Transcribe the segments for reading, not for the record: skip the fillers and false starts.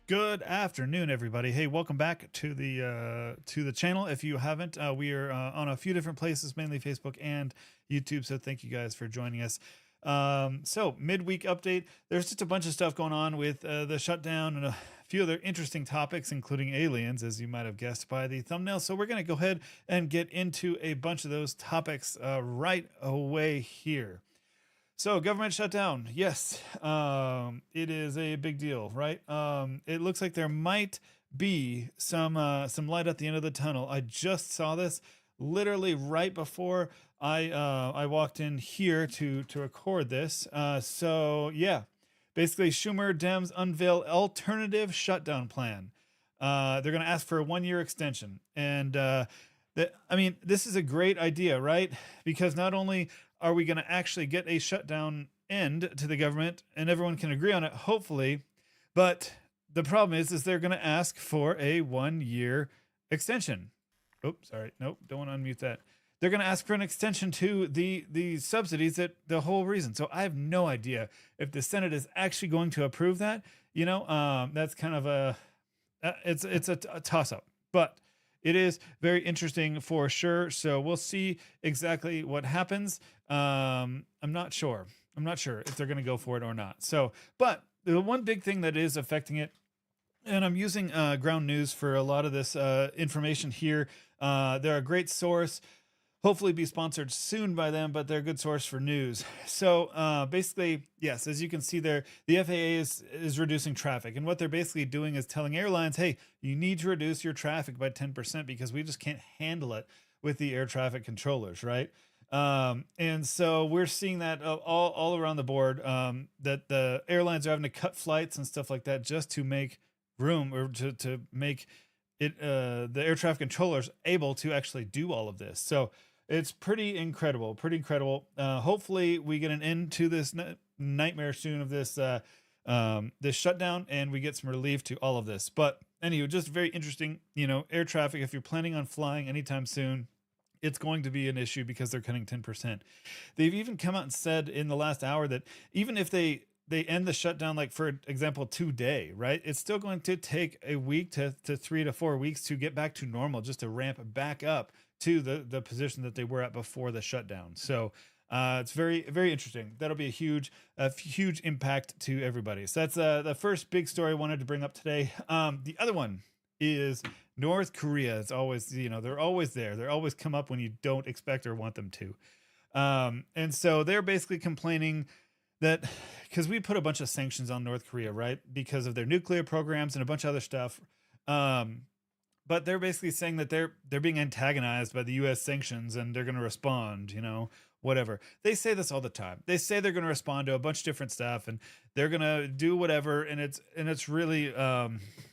Good afternoon, everybody. Hey, welcome back to the channel. If you haven't, we are on a few different places, mainly Facebook and YouTube. So thank you guys for joining us. So midweek update. There's just a bunch of stuff going on with the shutdown and a few other interesting topics, including aliens, as you might have guessed by the thumbnail. So we're going to go ahead and get into a bunch of those topics right away here. So government shutdown. Yes, it is a big deal, right? It looks like there might be some light at the end of the tunnel. I just saw this literally right before I walked in here to record this. So yeah, basically Schumer Dems unveil alternative shutdown plan. They're going to ask for a 1-year extension, and I mean, this is a great idea, right? Because not only are we going to actually get a shutdown end to the government and everyone can agree on it, hopefully, but the problem is they're going to ask for a 1-year extension. Oops, sorry. Nope, don't want to unmute that. They're going to ask for an extension to the subsidies, that the whole reason. So I have no idea if the Senate is actually going to approve that. You know, that's kind of it's a toss up, but it is very interesting for sure. So we'll see exactly what happens. I'm not sure if they're going to go for it or not. So, but the one big thing that is affecting it, and I'm using Ground News for a lot of this information here. They're a great source. Hopefully be sponsored soon by them, but they're a good source for news. So basically, yes, as you can see there, the FAA is reducing traffic. And what they're basically doing is telling airlines, hey, you need to reduce your traffic by 10% because we just can't handle it with the air traffic controllers, right? And so we're seeing that all around the board, that the airlines are having to cut flights and stuff like that just to make room, or to make it the air traffic controllers able to actually do all of this. So it's pretty incredible. Hopefully we get an end to this nightmare soon of this this shutdown, and we get some relief to all of this. But anyway, just very interesting. You know, air traffic, if you're planning on flying anytime soon, it's going to be an issue because they're cutting 10%. They've even come out and said in the last hour that even if they end the shutdown, like for example, today, right? It's still going to take a week to 3 to 4 weeks to get back to normal, just to ramp back up to the position that they were at before the shutdown. So it's very, very interesting. That'll be a huge impact to everybody. So that's the first big story I wanted to bring up today. The other one is North Korea. It's always, you know, they're always there. They're always come up when you don't expect or want them to. And so they're basically complaining that because we put a bunch of sanctions on North Korea, right? Because of their nuclear programs and a bunch of other stuff. But they're basically saying that they're being antagonized by the US sanctions and they're going to respond, you know, whatever. They say this all the time. They say they're going to respond to a bunch of different stuff and they're going to do whatever. And it's really,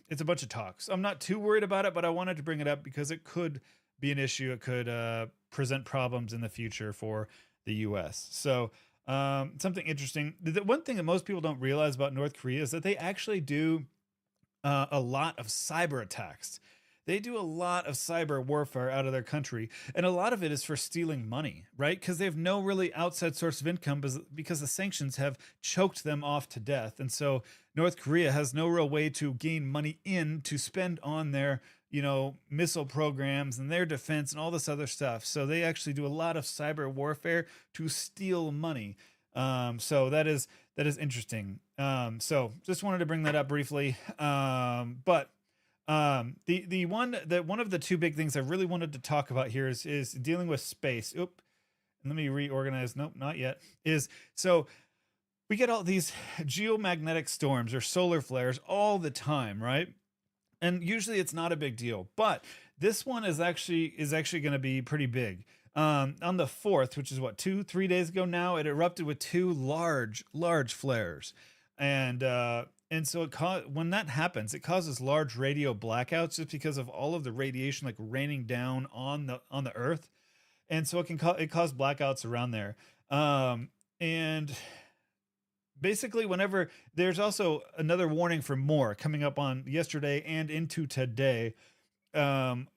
it's a bunch of talks. I'm not too worried about it, but I wanted to bring it up because it could be an issue. It could present problems in the future for the US. So, something interesting. The one thing that most people don't realize about North Korea is that they actually do a lot of cyber attacks. They do a lot of cyber warfare out of their country, and a lot of it is for stealing money, right? Because they have no really outside source of income because the sanctions have choked them off to death. And so North Korea has no real way to gain money in to spend on their, you know, missile programs and their defense and all this other stuff. So they actually do a lot of cyber warfare to steal money. So that is interesting. So just wanted to bring that up briefly. But one of the two big things I really wanted to talk about here is dealing with space. Oop, let me reorganize. Nope, not yet. So we get all these geomagnetic storms or solar flares all the time, right? And usually it's not a big deal, but this one is actually going to be pretty big. On the 4th, which is what, 2-3 days ago now, it erupted with 2 large flares. And so when that happens, it causes large radio blackouts just because of all of the radiation like raining down on the earth. And so it cause blackouts around there. And basically whenever there's also another warning for more coming up on yesterday and into today,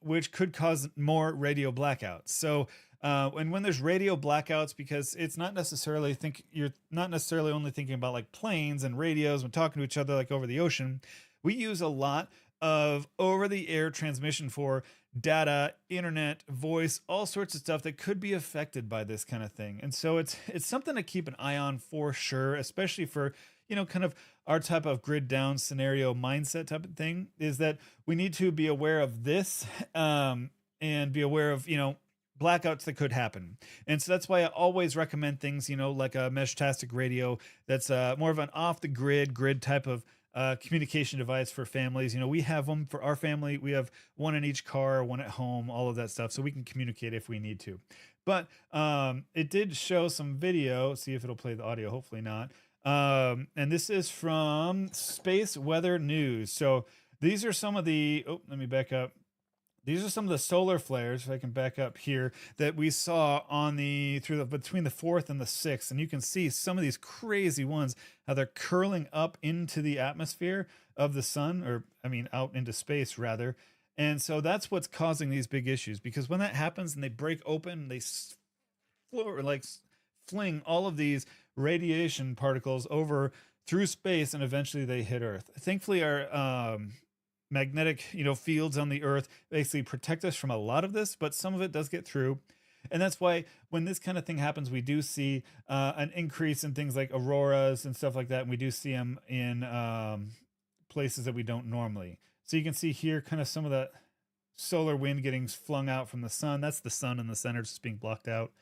which could cause more radio blackouts. So and when there's radio blackouts, because it's not necessarily you're not necessarily only thinking about like planes and radios when talking to each other like over the ocean, We use a lot of over-the-air transmission for data, internet, voice, all sorts of stuff that could be affected by this kind of thing. And so it's something to keep an eye on for sure, especially for, kind of our type of grid down scenario mindset type of thing, is that we need to be aware of this, and be aware of, blackouts that could happen. And so that's why I always recommend things, like a Meshtastic radio that's more of an off the grid type of communication device for families. We have them for our family. We have one in each car, one at home, all of that stuff. So we can communicate if we need to. But it did show some video. See if it'll play the audio. Hopefully not. And this is from Space Weather News. So these are some of the, let me back up. These are some of the solar flares, if I can back up here, that we saw on between the 4th and the 6th. And you can see some of these crazy ones, how they're curling up into the atmosphere of the sun, or out into space rather. And so that's what's causing these big issues, because when that happens and they break open, they fling all of these radiation particles over through space, and eventually they hit Earth. Thankfully, our magnetic fields on the Earth basically protect us from a lot of this, but some of it does get through. And that's why when this kind of thing happens, we do see an increase in things like auroras and stuff like that, and we do see them in places that we don't normally. So you can see here kind of some of that solar wind getting flung out from the sun. That's the sun in the center just being blocked out.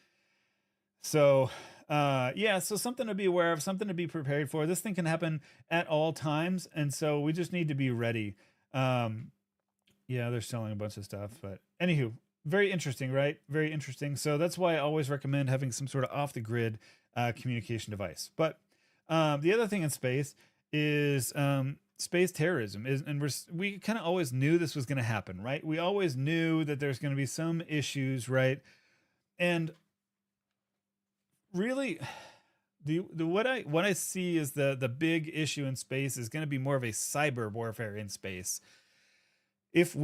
So so something to be aware of, something to be prepared for. This thing can happen at all times, and so we just need to be ready. They're selling a bunch of stuff, but anywho, very interesting, right? Very interesting. So that's why I always recommend having some sort of off the grid communication device. But the other thing in space is space terrorism and we kind of always knew this was going to happen, right? We always knew that there's going to be some issues, right? And really, what I see is the big issue in space is going to be more of a cyber warfare in space. If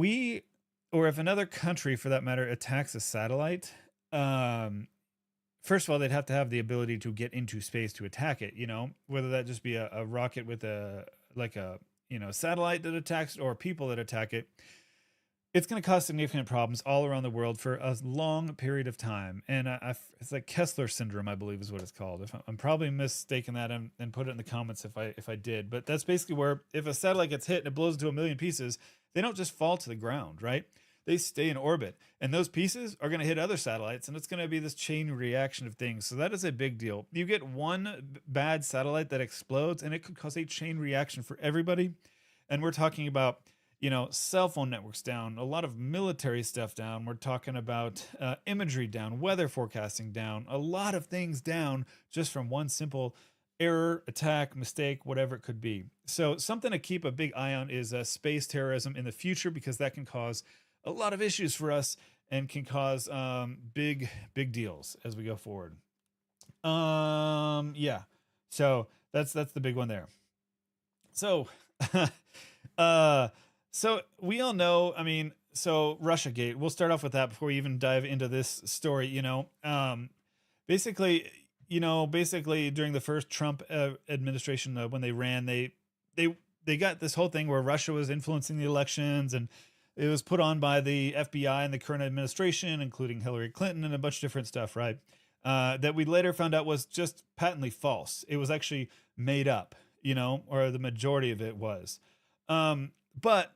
another country, for that matter, attacks a satellite, first of all, they'd have to have the ability to get into space to attack it. Whether that just be a rocket with a satellite that attacks it, or people that attack it. It's going to cause significant problems all around the world for a long period of time. And it's like Kessler syndrome, I believe is what it's called. If I'm probably mistaken that, and put it in the comments if I did. But that's basically where if a satellite gets hit and it blows into a million pieces, they don't just fall to the ground, right? They stay in orbit. And those pieces are going to hit other satellites, and it's going to be this chain reaction of things. So that is a big deal. You get one bad satellite that explodes, and it could cause a chain reaction for everybody. And we're talking about cell phone networks down, a lot of military stuff down. We're talking about imagery down, weather forecasting down, a lot of things down just from one simple error, attack, mistake, whatever it could be. So something to keep a big eye on is space terrorism in the future, because that can cause a lot of issues for us and can cause big deals as we go forward. So that's the big one there. So so we all know, so Russiagate, we'll start off with that before we even dive into this story. Basically during the first Trump administration, when they ran, they got this whole thing where Russia was influencing the elections, and it was put on by the FBI and the current administration, including Hillary Clinton and a bunch of different stuff, right? That we later found out was just patently false. It was actually made up, or the majority of it was. But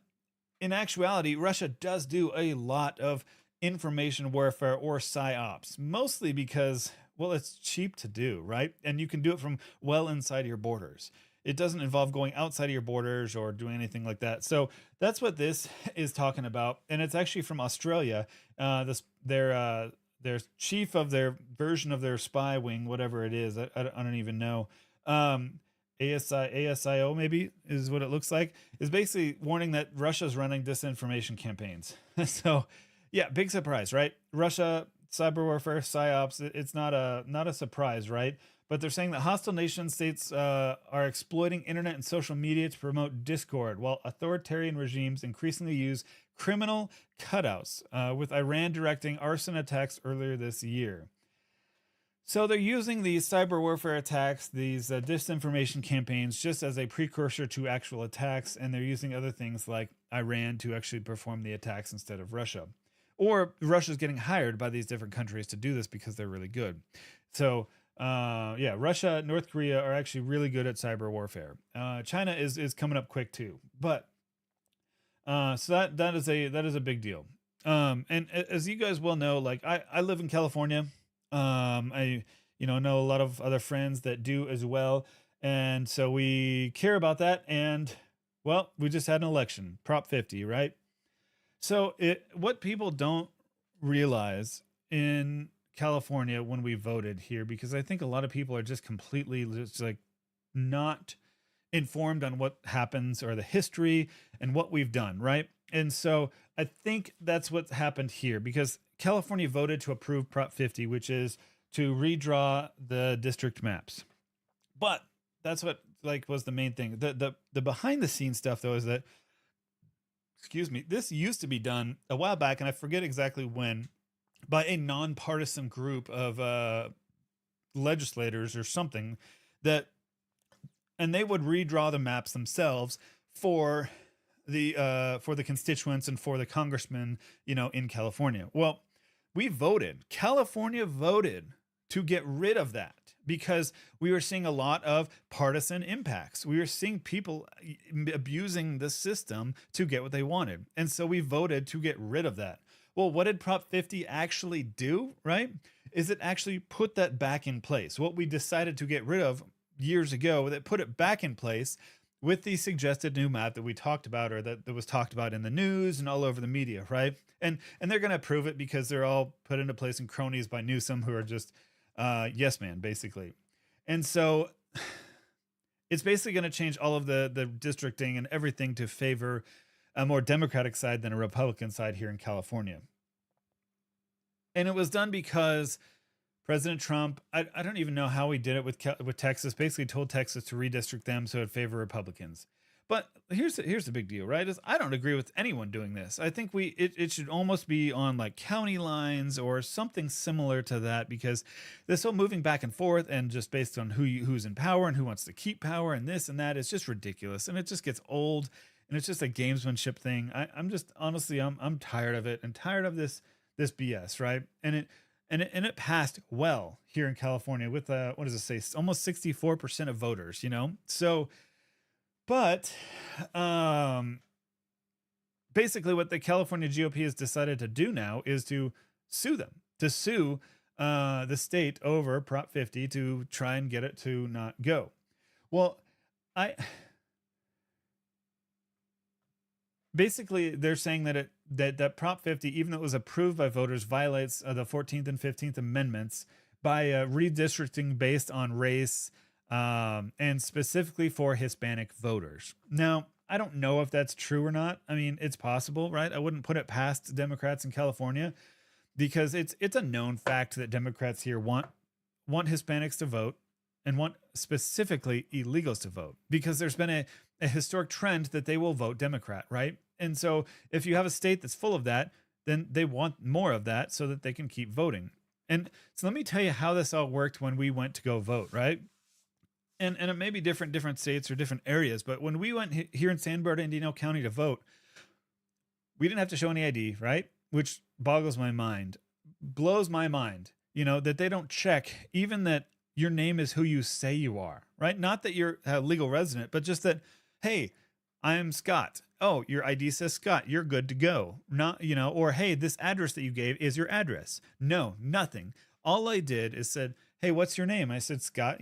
in actuality, Russia does do a lot of information warfare or psyops, mostly because, well, it's cheap to do, right? And you can do it from well inside your borders. It doesn't involve going outside of your borders or doing anything like that. So that's what this is talking about. And it's actually from Australia. Their chief of their version of their spy wing, whatever it is, I don't even know. ASIO maybe is what it looks like, is basically warning that Russia's running disinformation campaigns. So yeah, big surprise, right? Russia, cyber warfare, psyops, it's not a surprise, right? But they're saying that hostile nation states are exploiting internet and social media to promote discord, while authoritarian regimes increasingly use criminal cutouts, with Iran directing arson attacks earlier this year. So they're using these cyber warfare attacks, these disinformation campaigns, just as a precursor to actual attacks, and they're using other things like Iran to actually perform the attacks instead of Russia. Or Russia's getting hired by these different countries to do this because they're really good. So yeah, Russia, North Korea are actually really good at cyber warfare. China is coming up quick too, but so that is a big deal. And as you guys well know, like I live in California. I know a lot of other friends that do as well, and so we care about that. And well, we just had an election, Prop 50, right? So what people don't realize in California when we voted here, because I think a lot of people are just completely just like not informed on what happens or the history and what we've done, right? And so I think that's what happened here, because California voted to approve Prop 50, which is to redraw the district maps. But that's what like was the main thing. The behind the scenes stuff though is that, excuse me, this used to be done a while back, and I forget exactly when, by a nonpartisan group of legislators or something, that, and they would redraw the maps themselves for the constituents and for the congressmen, in California. Well, California voted to get rid of that because we were seeing a lot of partisan impacts. We were seeing people abusing the system to get what they wanted. And so we voted to get rid of that. Well, what did Prop 50 actually do, right? Is it actually put that back in place? What we decided to get rid of years ago, that put it back in place with the suggested new map that we talked about, or that was talked about in the news and all over the media, right? And they're going to approve it because they're all put into place in cronies by Newsom, who are just yes man, basically. And so it's basically going to change all of the districting and everything to favor a more Democratic side than a Republican side here in California. And it was done because President Trump, I don't even know how he did it with Texas, basically told Texas to redistrict them so it favor Republicans. But here's the big deal, right? Is I don't agree with anyone doing this. I think it should almost be on like county lines or something similar to that, because this whole moving back and forth and just based on who's in power and who wants to keep power and this and that is just ridiculous, and it just gets old, and it's just a gamesmanship thing. I'm just honestly I'm tired of it and tired of this BS, right? And it passed well here in California with what does it say? Almost 64% of voters, So, but basically what the California GOP has decided to do now is to sue the state over Prop 50 to try and get it to not go. Well, basically they're saying that that Prop 50, even though it was approved by voters, violates the 14th and 15th Amendments by redistricting based on race, and specifically for Hispanic voters. Now, I don't know if that's true or not. I mean, it's possible, right? I wouldn't put it past Democrats in California, because it's a known fact that Democrats here want Hispanics to vote and want specifically illegals to vote, because there's been a historic trend that they will vote Democrat, right? And so if you have a state that's full of that, then they want more of that so that they can keep voting. And so let me tell you how this all worked when we went to go vote, right? And it may be different states or different areas, but when we went here in San Bernardino County to vote, we didn't have to show any ID, right? Which blows my mind, that they don't check even that your name is who you say you are, right? Not that you're a legal resident, but just that, hey, I'm Scott. Oh, your ID says Scott. You're good to go. Not, or hey, this address that you gave is your address. No, nothing. All I did is said, hey, what's your name? I said, Scott,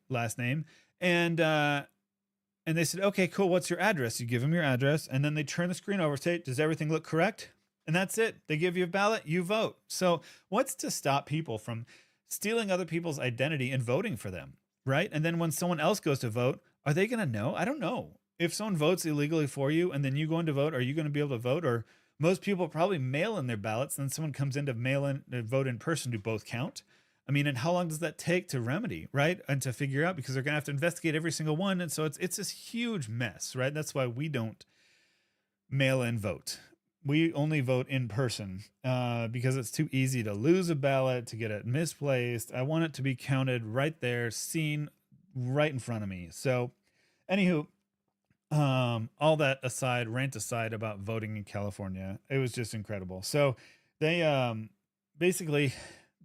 last name. And they said, okay, cool. What's your address? You give them your address, and then they turn the screen over, say, does everything look correct? And that's it. They give you a ballot, you vote. So what's to stop people from stealing other people's identity and voting for them, right? And then when someone else goes to vote, are they going to know? I don't know. If someone votes illegally for you and then you go in to vote, are you going to be able to vote? Or most people probably mail in their ballots, and then someone comes in to vote in person. Do both count? I mean, and how long does that take to remedy, right? And to figure out, because they're going to have to investigate every single one. And so it's this huge mess, right? That's why we don't mail in vote. we only vote in person because it's too easy to lose a ballot, to get it misplaced. I want it to be counted right there, seen right in front of me. So, anywho, all that aside, rant aside about voting in California, it was just incredible. So they basically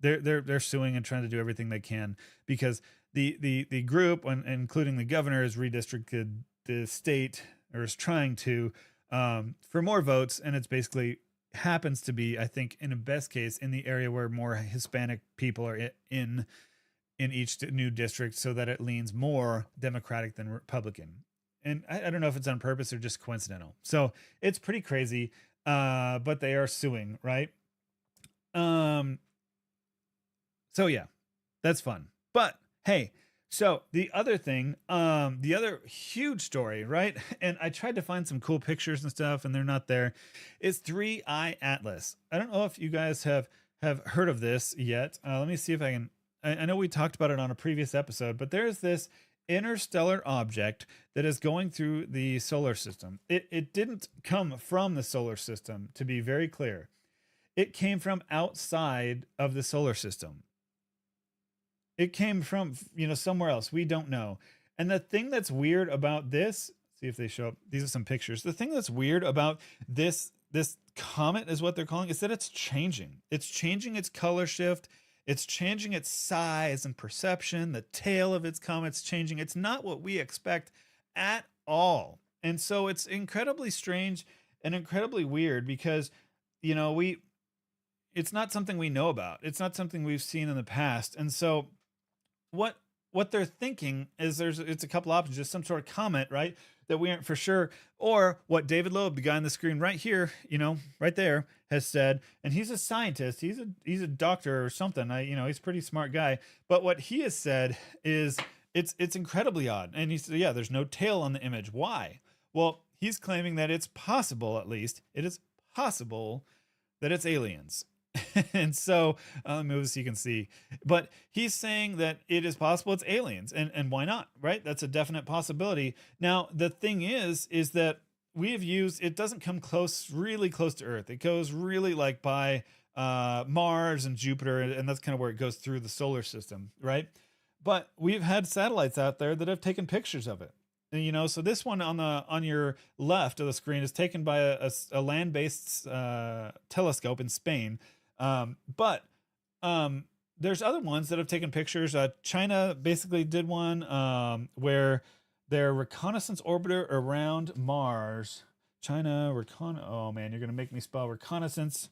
they're suing and trying to do everything they can because the group, including the governor, has redistricted the state, or is trying to, for more votes, and it's basically happens to be, I think, in a best case, in the area where more Hispanic people are in each new district, so that it leans more Democratic than Republican. And I don't know if it's on purpose or just coincidental. So it's pretty crazy. But they are suing, right? So yeah, that's fun. But hey, so the other thing, the other huge story, right? And I tried to find some cool pictures and stuff, and they're not there. Is 3i Atlas. I don't know if you guys have heard of this yet. Let me see if I can. I know we talked about it on a previous episode, but there's this interstellar object that is going through the solar system. It didn't come from the solar system, to be very clear. It came from outside of the solar system. It came from, somewhere else. We don't know. And the thing that's weird about this, see if they show up. These are some pictures. The thing that's weird about this comet, is what they're calling, is that it's changing. It's changing its color shift. It's changing its size and perception. The tail of its comet's changing. It's not what we expect at all. And so it's incredibly strange and incredibly weird because, it's not something we know about. It's not something we've seen in the past. And so what they're thinking is it's a couple options, just some sort of comet, right? That we aren't for sure, or what David Loeb, the guy on the screen right here, right there, has said, and he's a scientist, he's a doctor or something. He's a pretty smart guy, but what he has said is it's incredibly odd. And he said, yeah, there's no tail on the image. Why? Well, he's claiming that it's possible, at least it is possible, that it's aliens. And so let me move so you can see, but he's saying that it is possible it's aliens, and why not, right? That's a definite possibility. Now the thing is that we have used, it doesn't come really close to Earth. It goes really like by Mars and Jupiter, and that's kind of where it goes through the solar system, right? But we've had satellites out there that have taken pictures of it. And, so this one on your left of the screen is taken by a land-based telescope in Spain. But there's other ones that have taken pictures. China basically did one where their reconnaissance orbiter around Mars. Oh man, you're gonna make me spell reconnaissance.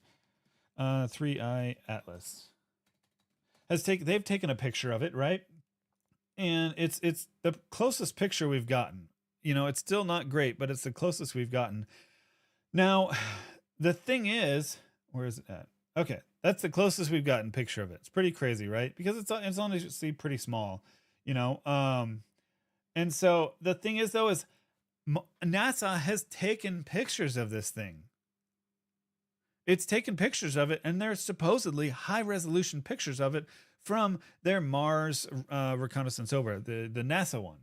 3i Atlas they've taken a picture of it, right? And it's the closest picture we've gotten. It's still not great, but it's the closest we've gotten. Now, the thing is, where is it at? Okay, that's the closest we've gotten picture of it. It's pretty crazy, right? Because it's honestly pretty small, And so the thing is, though, is NASA has taken pictures of this thing. It's taken pictures of it, and there's supposedly high resolution pictures of it from their Mars reconnaissance over the NASA one.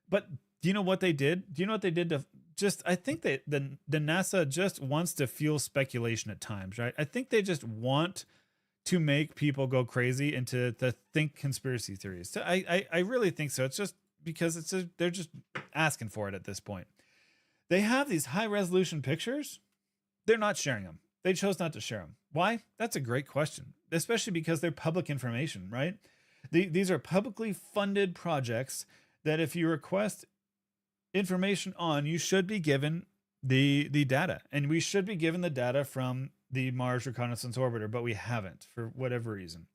But do you know what they did? Do you know what they did to I think that the NASA just wants to fuel speculation at times, right? I think they just want to make people go crazy and to think conspiracy theories. So I really think so. It's just because they're just asking for it at this point. They have these high resolution pictures. They're not sharing them. They chose not to share them. Why? That's a great question, especially because they're public information, right? These are publicly funded projects that if you request information on, you should be given the data, and we should be given the data from the Mars Reconnaissance Orbiter, but we haven't for whatever reason.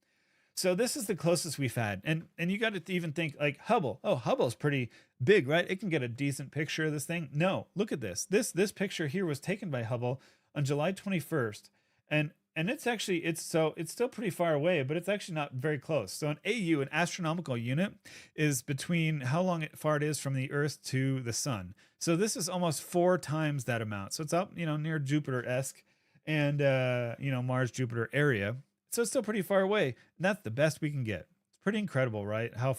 So this is the closest we've had, and you got to even think like Hubble. Oh, Hubble's pretty big, right? It can get a decent picture of this thing. No, look at this. This picture here was taken by Hubble on July 21st, and it's actually it's still pretty far away, but it's actually not very close. So an AU, an astronomical unit, is between how far it is from the Earth to the Sun. So this is almost 4 times that amount. So it's up, near Jupiter-esque and Mars Jupiter area. So it's still pretty far away. And that's the best we can get. It's pretty incredible, right? How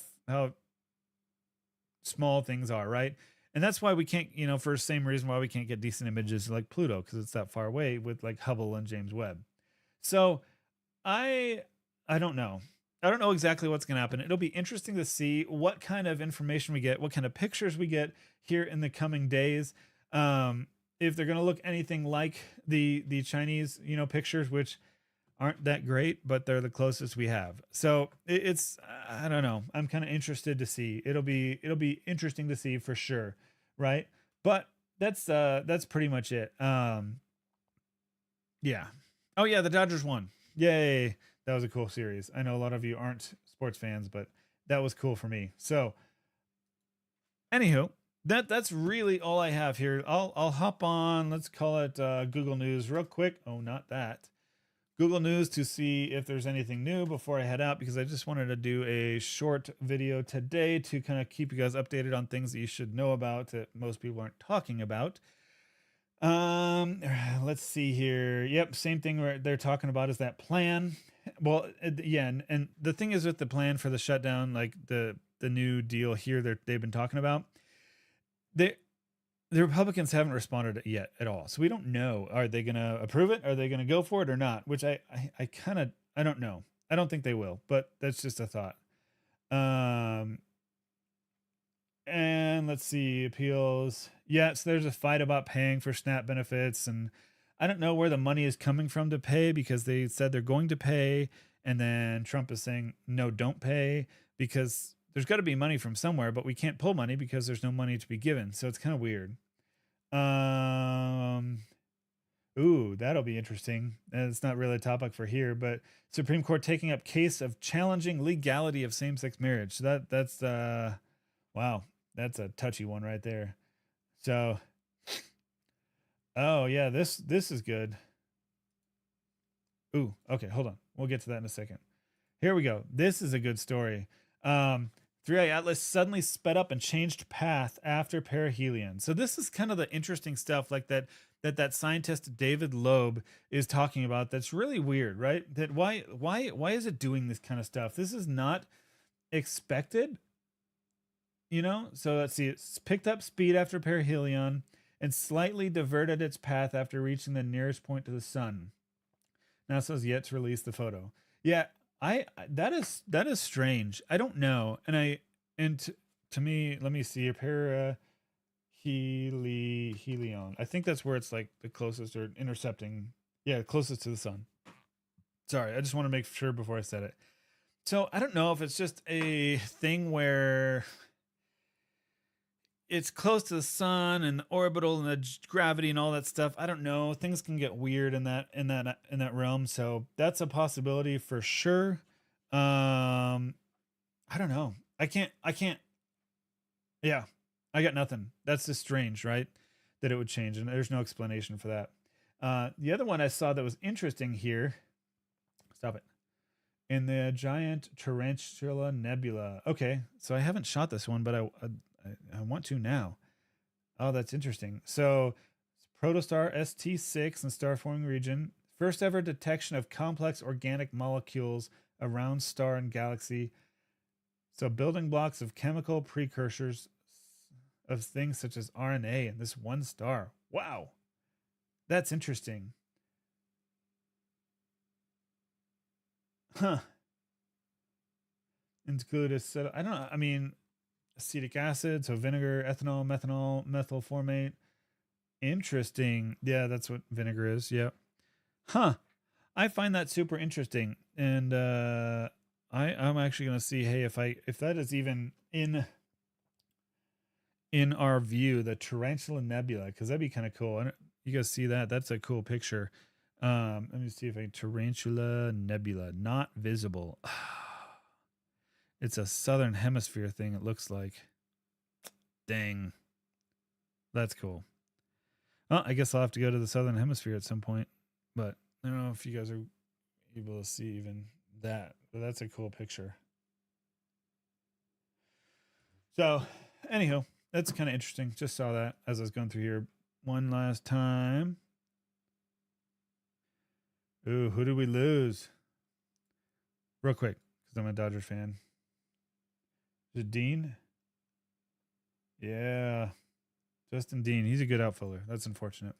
small things are, right? And that's why we can't, for the same reason why we can't get decent images like Pluto, because it's that far away with like Hubble and James Webb. So I don't know. I don't know exactly what's going to happen. It'll be interesting to see what kind of information we get, what kind of pictures we get here in the coming days. If they're going to look anything like the Chinese, pictures, which aren't that great, but they're the closest we have. So it's I don't know. I'm kind of interested to see. It'll be interesting to see for sure, right? But that's pretty much it. Yeah. Oh yeah, the Dodgers won. Yay. That was a cool series. I know a lot of you aren't sports fans, but that was cool for me. So anywho, that's really all I have here. I'll hop on, let's call it Google News real quick. Oh, not that. Google News to see if there's anything new before I head out, because I just wanted to do a short video today to kind of keep you guys updated on things that you should know about that most people aren't talking about. Let's see here. Yep, same thing where they're talking about is that plan. Well, yeah, and the thing is with the plan for the shutdown, like the new deal here they've been talking about, the Republicans haven't responded yet at all. So we don't know. Are they going to approve it? Are they going to go for it or not? Which I don't know. I don't think they will, but that's just a thought. And let's see, appeals. Yeah, so there's a fight about paying for SNAP benefits, and I don't know where the money is coming from to pay, because they said they're going to pay, and then Trump is saying, no, don't pay, because there's got to be money from somewhere, but we can't pull money because there's no money to be given. So it's kind of weird. Ooh, that'll be interesting. And it's not really a topic for here, but Supreme Court taking up case of challenging legality of same-sex marriage. So that's wow, that's a touchy one right there. So, oh yeah, this is good. Ooh, okay, hold on. We'll get to that in a second. Here we go. This is a good story. 3i Atlas suddenly sped up and changed path after perihelion. So this is kind of the interesting stuff, like that scientist David Loeb is talking about. That's really weird, right? That why is it doing this kind of stuff? This is not expected, So let's see. It's picked up speed after perihelion and slightly diverted its path after reaching the nearest point to the sun. NASA has yet to release the photo. Yeah, that is strange. I don't know. To me, let me see. Helion. I think that's where it's like the closest or intercepting. Yeah, closest to the sun. Sorry, I just want to make sure before I said it. So I don't know if it's just a thing where it's close to the sun and orbital and the gravity and all that stuff. I don't know. Things can get weird in that realm. So that's a possibility for sure. I don't know. I can't. Yeah, I got nothing. That's just strange, right? That it would change, and there's no explanation for that. The other one I saw that was interesting here. Stop it. In the giant Tarantula Nebula. Okay, so I haven't shot this one, but I want to now. Oh, that's interesting. So, protostar ST6 in star forming region. First ever detection of complex organic molecules around star and galaxy. So, building blocks of chemical precursors of things such as RNA in this one star. Wow. That's interesting. Huh. Include I don't know. I mean, acetic acid, so vinegar, ethanol, methanol, methyl formate. Interesting. Yeah, that's what vinegar is. Yep. Huh. I find that super interesting. And I'm actually gonna see, hey, if that is even in our view, the Tarantula Nebula, because that'd be kind of cool. You guys see that? That's a cool picture. Let me see if Tarantula Nebula, not visible. It's a southern hemisphere thing, it looks like. Dang. That's cool. Well, I guess I'll have to go to the southern hemisphere at some point. But I don't know if you guys are able to see even that. But that's a cool picture. So, anywho, that's kind of interesting. Just saw that as I was going through here one last time. Ooh, who did we lose? Real quick, because I'm a Dodgers fan. Is it Dean? Yeah. Justin Dean, he's a good outfielder. That's unfortunate.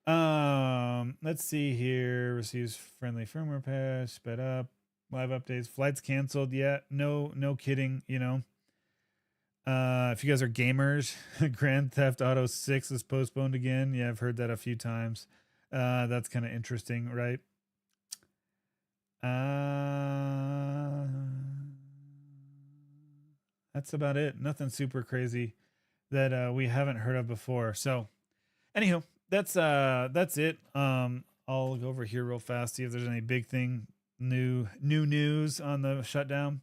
Let's see here. Receives friendly firmware patch, sped up, live updates, flights canceled. Yeah, no kidding. You know, if you guys are gamers, Grand Theft Auto 6 is postponed again. Yeah, I've heard that a few times. That's kind of interesting, right? That's about it. Nothing super crazy that we haven't heard of before. So, anywho, that's it. I'll go over here real fast, see if there's any big thing new news on the shutdown.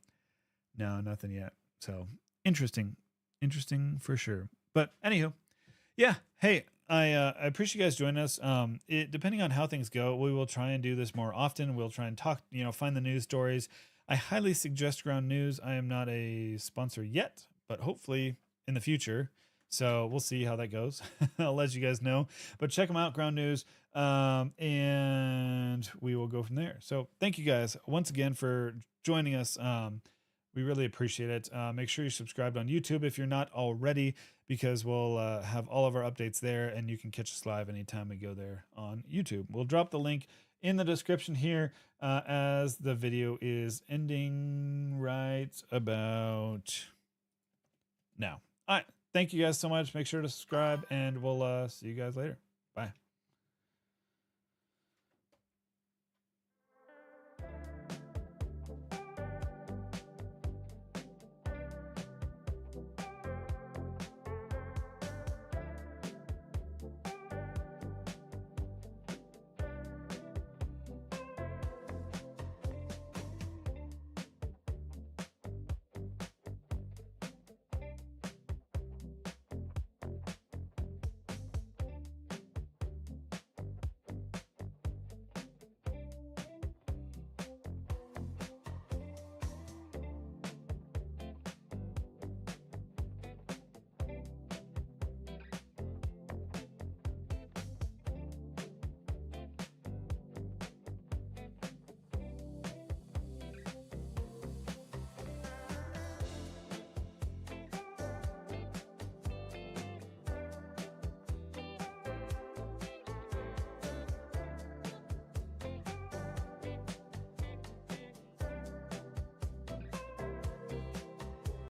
No, nothing yet. So interesting for sure. But anywho, yeah. Hey, I appreciate you guys joining us. Depending on how things go, we will try and do this more often. We'll try and talk, find the news stories. I highly suggest Ground News. I am not a sponsor yet, but hopefully in the future. So we'll see how that goes. I'll let you guys know. But check them out, Ground News, and we will go from there. So thank you guys once again for joining us. We really appreciate it. Make sure you're subscribed on YouTube if you're not already, because we'll have all of our updates there, and you can catch us live anytime we go there on YouTube. We'll drop the link in the description here as the video is ending right about now. All right. Thank you guys so much. Make sure to subscribe, and we'll see you guys later. Bye.